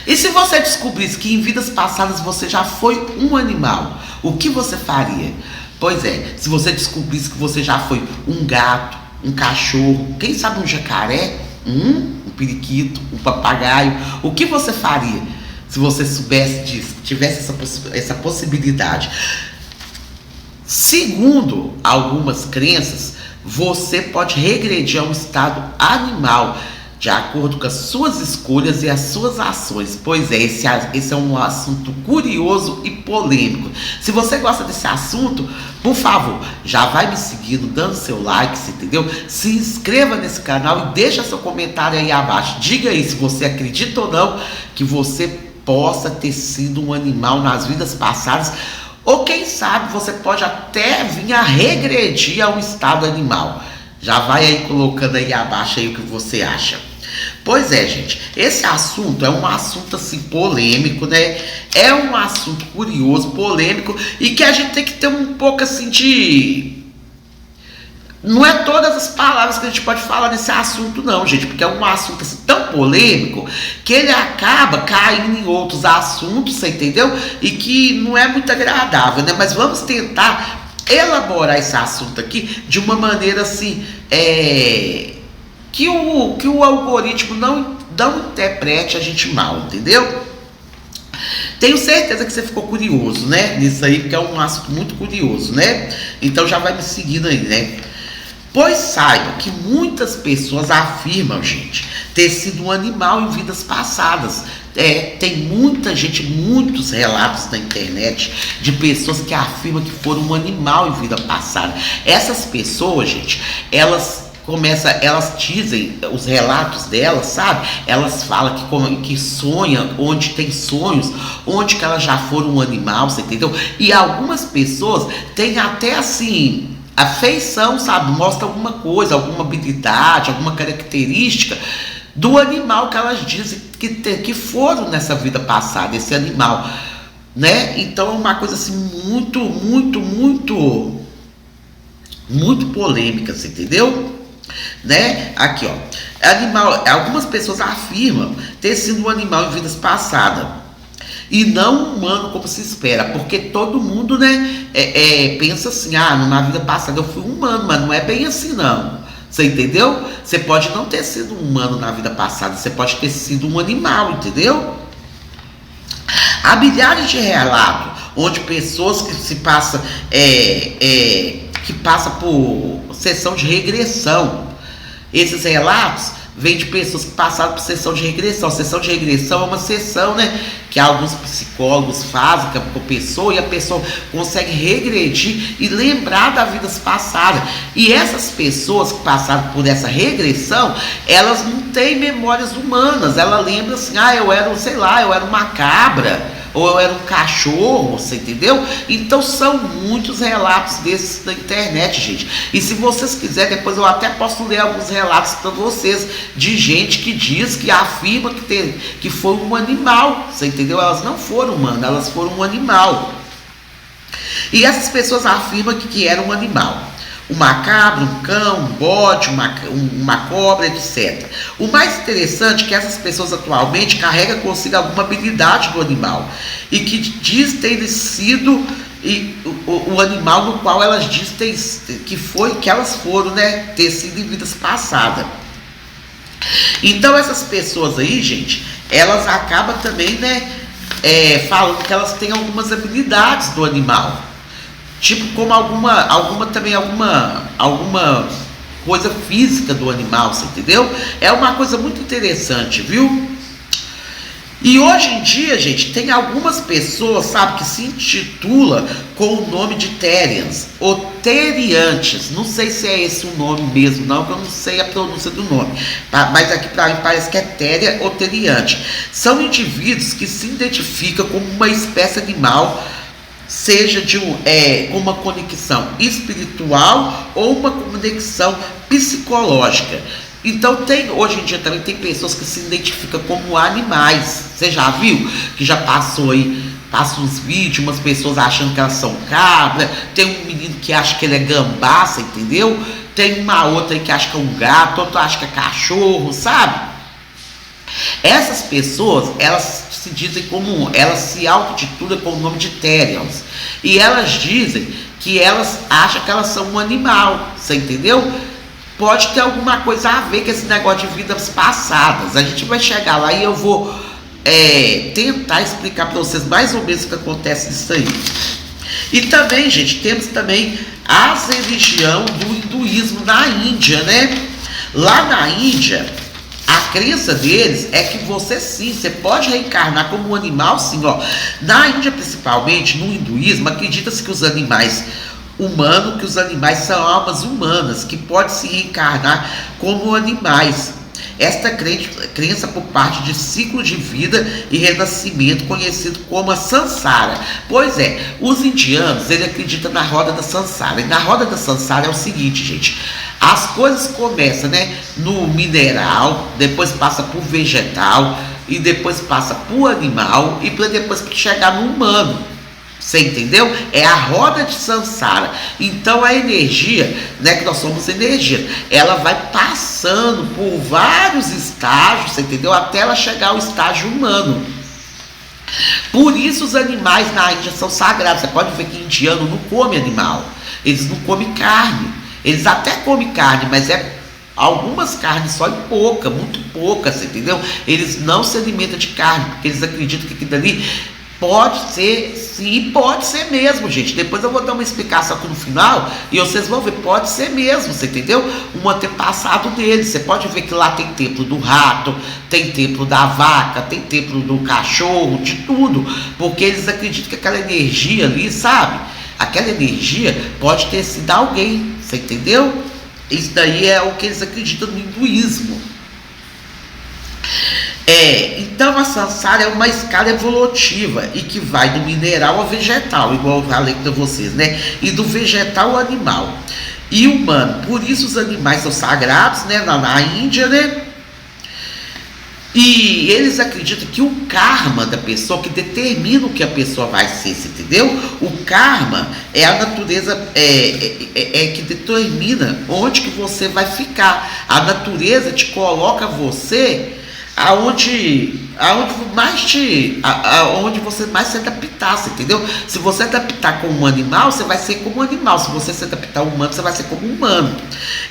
E se você descobrisse que em vidas passadas você já foi um animal, o que você faria? Pois é, se você descobrisse que você já foi um gato, um cachorro, quem sabe um jacaré, um periquito, um papagaio, o que você faria se você soubesse disso, tivesse essa possibilidade? Segundo algumas crenças, você pode regredir a um estado animal de acordo com as suas escolhas e as suas ações. Pois é, esse é um assunto curioso e polêmico. Se você gosta desse assunto, por favor, já vai me seguindo, dando seu like, entendeu? Se inscreva nesse canal e deixa seu comentário aí abaixo. Diga aí se você acredita ou não que você possa ter sido um animal nas vidas passadas, ou quem sabe você pode até vir a regredir a um estado animal. Já vai aí colocando aí abaixo aí o que você acha. Pois é, gente, esse assunto é um assunto assim polêmico, né? É um assunto curioso, polêmico, e que a gente tem que ter um pouco assim de... Não é todas as palavras que a gente pode falar nesse assunto não, gente, porque é um assunto assim tão polêmico que ele acaba caindo em outros assuntos, você entendeu? E que não é muito agradável, né? Mas vamos tentar elaborar esse assunto aqui de uma maneira assim, que o algoritmo não interprete a gente mal, entendeu? Tenho certeza que você ficou curioso, né? Nisso aí, porque é um assunto muito curioso, né? Então já vai me seguindo aí, né? Pois saiba que muitas pessoas afirmam, gente, ter sido um animal em vidas passadas. Tem muita gente, muitos relatos na internet de pessoas que afirmam que foram um animal em vida passada. Essas pessoas, gente, elas dizem, os relatos delas, sabe? Elas falam que sonham, onde tem sonhos, onde que elas já foram um animal, você entendeu? E algumas pessoas têm até assim... a feição, sabe, mostra alguma coisa, alguma habilidade, alguma característica do animal que elas dizem que foram nessa vida passada, esse animal, né? Então é uma coisa assim muito, muito, muito, muito polêmica, você entendeu? Né? Aqui, ó, algumas pessoas afirmam ter sido um animal em vidas passadas e não humano como se espera, porque todo mundo, né, pensa assim, numa vida passada eu fui humano, mas não é bem assim não, você entendeu? Você pode não ter sido um humano na vida passada, você pode ter sido um animal, entendeu? Há milhares de relatos onde pessoas que se passam que passam por sessão de regressão. Esses relatos vem de pessoas que passaram por sessão de regressão. Sessão de regressão é uma sessão, né, que alguns psicólogos fazem com a pessoa, e a pessoa consegue regredir e lembrar das vidas passadas. E essas pessoas que passaram por essa regressão, elas não têm memórias humanas. Ela lembra assim, eu era, sei lá, eu era uma cabra, ou eu era um cachorro, você entendeu? Então são muitos relatos desses na internet, gente. E se vocês quiserem, depois eu até posso ler alguns relatos para vocês de gente que diz, que afirma que foi um animal, você entendeu? Elas não foram humanas, elas foram um animal. E essas pessoas afirmam que era um animal. Uma cabra, um cão, um bode, uma cobra, etc. O mais interessante é que essas pessoas atualmente carregam consigo alguma habilidade do animal e que diz ter sido o animal no qual elas dizem que elas foram, né, ter sido em vidas passadas. Então essas pessoas aí, gente, elas acabam também, né, falando que elas têm algumas habilidades do animal. Tipo, como alguma coisa física do animal, você entendeu? É uma coisa muito interessante, viu? E hoje em dia, gente, tem algumas pessoas, sabe, que se intitula com o nome de Therians, ou Teriantes. Não sei se é esse o nome mesmo, não, porque eu não sei a pronúncia do nome. Mas aqui para mim parece que é Teria ou Teriante. São indivíduos que se identificam como uma espécie animal, seja com uma conexão espiritual ou uma conexão psicológica. Então hoje em dia também tem pessoas que se identificam como animais. Você já viu? Que já passa uns vídeos, umas pessoas achando que elas são cabra, tem um menino que acha que ele é gambá, você entendeu? Tem uma outra aí que acha que é um gato, outro acha que é cachorro, sabe? Essas pessoas, elas se dizem como, elas se auto-titulam com o nome de Therians. E elas dizem que elas acham que elas são um animal, você entendeu? Pode ter alguma coisa a ver com esse negócio de vidas passadas. A gente vai chegar lá e eu vou tentar explicar para vocês mais ou menos o que acontece nisso aí. E também, gente, temos também as religiões do hinduísmo na Índia, né? Lá na Índia, a crença deles é que você sim, você pode reencarnar como um animal, sim, ó. Na Índia, principalmente, no hinduísmo, acredita-se que os animais humanos, que os animais são almas humanas, que podem se reencarnar como animais. Esta crença por parte de ciclo de vida e renascimento conhecido como a Sansara. Pois é, os indianos, eles acreditam na roda da Sansara. E na roda da Sansara é o seguinte, gente. As coisas começam, né, no mineral, depois passa por vegetal, e depois passa por animal, e para depois chegar no humano. Você entendeu? É a roda de Sansara. Então a energia, né, que nós somos energia, ela vai passando por vários estágios, você entendeu? Até ela chegar ao estágio humano. Por isso os animais na Índia são sagrados. Você pode ver que indiano não come animal, eles não comem carne. Eles até comem carne, mas é algumas carnes só e pouca, muito pouca, você entendeu? Eles não se alimentam de carne, porque eles acreditam que aquilo ali pode ser, sim, pode ser mesmo, gente. Depois eu vou dar uma explicação aqui no final e vocês vão ver, pode ser mesmo, você entendeu? Um antepassado deles. Você pode ver que lá tem templo do rato, tem templo da vaca, tem templo do cachorro, de tudo, porque eles acreditam que aquela energia ali, sabe? Aquela energia pode ter sido alguém, você entendeu? Isso daí é o que eles acreditam no hinduísmo. Então a Sansara é uma escala evolutiva e que vai do mineral ao vegetal, igual eu falei para vocês, né? E do vegetal ao animal e humano. Por isso os animais são sagrados, né? Na Índia, né? E eles acreditam que o karma da pessoa que determina o que a pessoa vai ser, você entendeu? O karma é a natureza que determina onde que você vai ficar. A natureza te coloca você aonde você mais se adaptar, você entendeu? Se você adaptar como um animal, você vai ser como um animal. Se você se adaptar ao humano, você vai ser como um humano.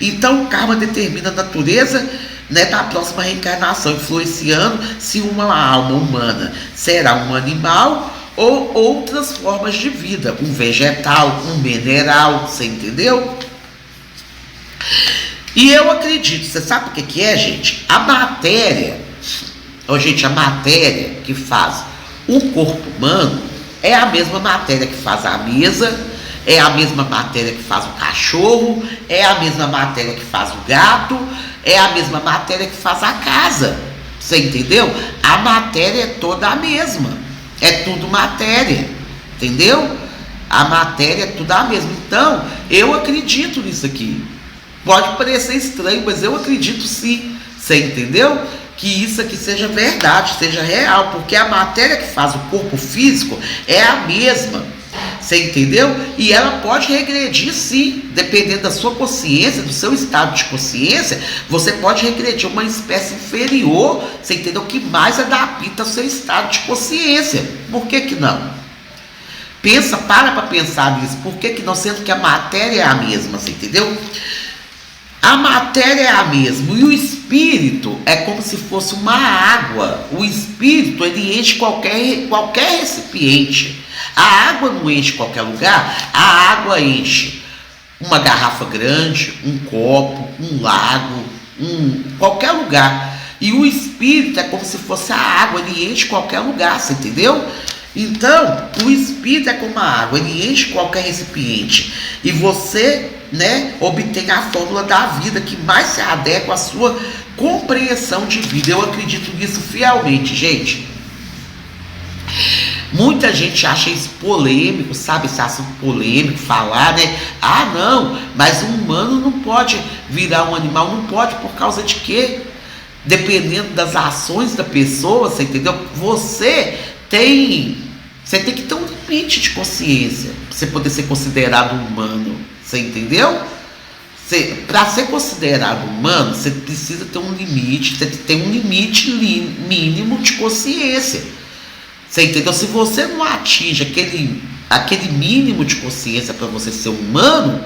Então o karma determina a natureza, né, da próxima reencarnação, influenciando se uma alma humana será um animal ou outras formas de vida, um vegetal, um mineral, você entendeu? E eu acredito, você sabe o que é, gente? A matéria que faz o corpo humano é a mesma matéria que faz a mesa, é a mesma matéria que faz o cachorro, é a mesma matéria que faz o gato, é a mesma matéria que faz a casa. Você entendeu? A matéria é toda a mesma. É tudo matéria. Entendeu? A matéria é tudo a mesma. Então, eu acredito nisso aqui. Pode parecer estranho, mas eu acredito sim. Você entendeu? Que isso aqui seja verdade, seja real, porque a matéria que faz o corpo físico é a mesma, você entendeu? E ela pode regredir sim, dependendo da sua consciência, do seu estado de consciência, você pode regredir uma espécie inferior, você entendeu? Que mais adapta ao seu estado de consciência. Por que não? Para pensar nisso, por que não, sendo que a matéria é a mesma, você entendeu? A matéria é a mesma e o espírito é como se fosse uma água. O espírito, ele enche qualquer recipiente. A água não enche qualquer lugar, a água enche uma garrafa grande, um copo, um lago, qualquer lugar. E o espírito é como se fosse a água, ele enche qualquer lugar, você entendeu? Então, o espírito é como a água, ele enche qualquer recipiente. E você, né, obtém a fórmula da vida que mais se adequa à sua compreensão de vida. Eu acredito nisso fielmente, gente. Muita gente acha isso polêmico, sabe? Esse assunto polêmico, falar, né? Ah, não, mas um humano não pode virar um animal, não pode por causa de quê? Dependendo das ações da pessoa, você entendeu? Você tem que ter um limite de consciência para você poder ser considerado humano, você entendeu? Para ser considerado humano, você precisa ter um limite, você tem um limite mínimo de consciência. Você entendeu? Se você não atinge aquele mínimo de consciência para você ser humano,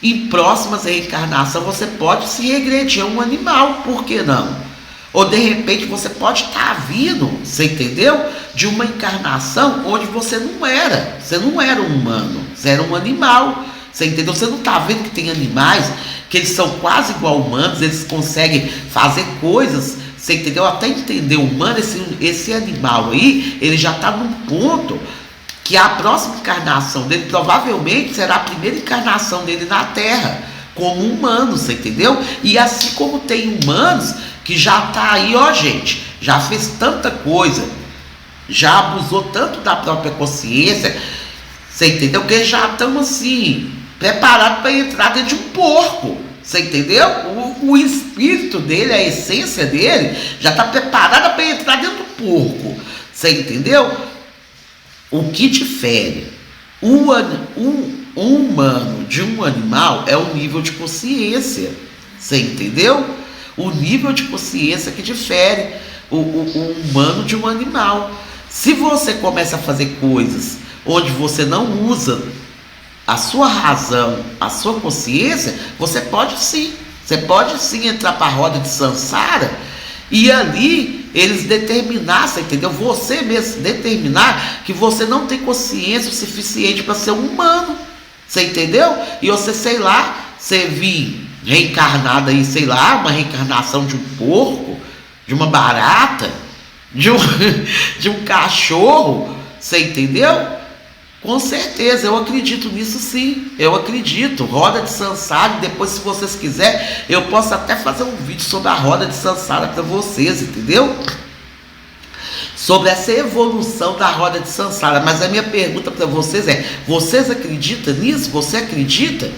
em próximas reencarnações você pode se regredir a um animal, por que não? Ou de repente você pode estar vindo, você entendeu? De uma encarnação onde você não era um humano, você era um animal, você entendeu? Você não está vendo que tem animais que eles são quase igual humanos, eles conseguem fazer coisas, você entendeu? Até entender o humano, esse animal aí, ele já está num ponto que a próxima encarnação dele provavelmente será a primeira encarnação dele na Terra, como humano, você entendeu? E assim como tem humanos que já tá aí, ó gente, já fez tanta coisa, já abusou tanto da própria consciência, você entendeu? Que já estão assim, preparados para entrar dentro de um porco, você entendeu? O espírito dele, a essência dele, já está preparada para entrar dentro do porco, você entendeu? O que difere um humano de um animal é o nível de consciência, você entendeu? O nível de consciência que difere o humano de um animal. Se você começa a fazer coisas onde você não usa a sua razão, a sua consciência, você pode sim entrar para a roda de Sansara e ali eles determinar, você entendeu? Você mesmo determinar que você não tem consciência o suficiente para ser um humano, você entendeu? E você, sei lá, você vir reencarnado aí, sei lá, uma reencarnação de um porco, de uma barata, de um cachorro, você entendeu? Com certeza, eu acredito nisso sim, eu acredito. Roda de Sansara, depois se vocês quiserem, eu posso até fazer um vídeo sobre a roda de Sansara para vocês, entendeu? Sobre essa evolução da roda de Sansara. Mas a minha pergunta para vocês é, vocês acreditam nisso? Você acredita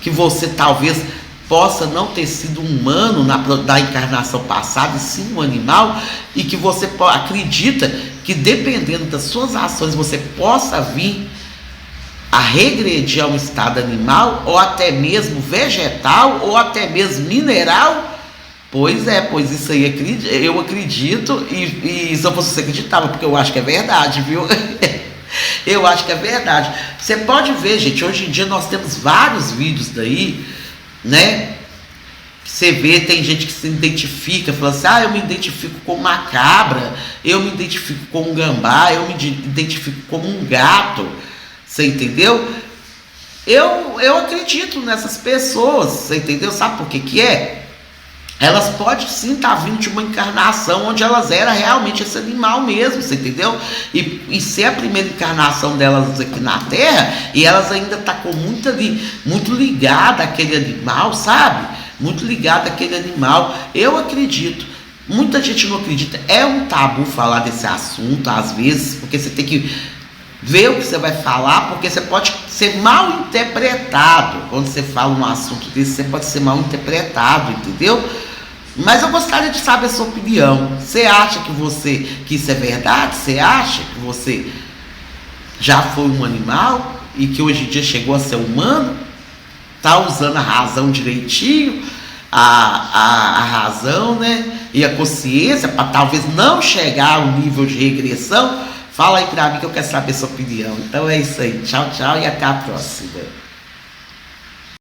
que você talvez possa não ter sido um humano da encarnação passada, e sim um animal, e que você acredita que dependendo das suas ações você possa vir a regredir a um estado animal, ou até mesmo vegetal, ou até mesmo mineral? Pois isso aí eu acredito, e se eu fosse você acreditava, porque eu acho que é verdade, viu? Eu acho que é verdade. Você pode ver, gente, hoje em dia nós temos vários vídeos daí, né? Você vê, tem gente que se identifica, fala assim, eu me identifico com uma cabra, eu me identifico com um gambá, eu me identifico como um gato, você entendeu? Eu acredito nessas pessoas, você entendeu? Sabe por que é? Elas podem sim estar vindo de uma encarnação onde elas eram realmente esse animal mesmo, você entendeu? E ser a primeira encarnação delas aqui na Terra, e elas ainda estão muito ligadas àquele animal, sabe? Muito ligada àquele animal. Eu acredito. Muita gente não acredita. É um tabu falar desse assunto às vezes, porque você tem que ver o que você vai falar, porque você pode ser mal interpretado. Quando você fala um assunto desse, você pode ser mal interpretado, entendeu? Mas eu gostaria de saber a sua opinião. Você acha que isso é verdade? Você acha que você já foi um animal e que hoje em dia chegou a ser humano? Está usando a razão direitinho, a razão, né? E a consciência para talvez não chegar ao nível de regressão? Fala aí para mim que eu quero saber a sua opinião. Então é isso aí. Tchau, tchau e até a próxima.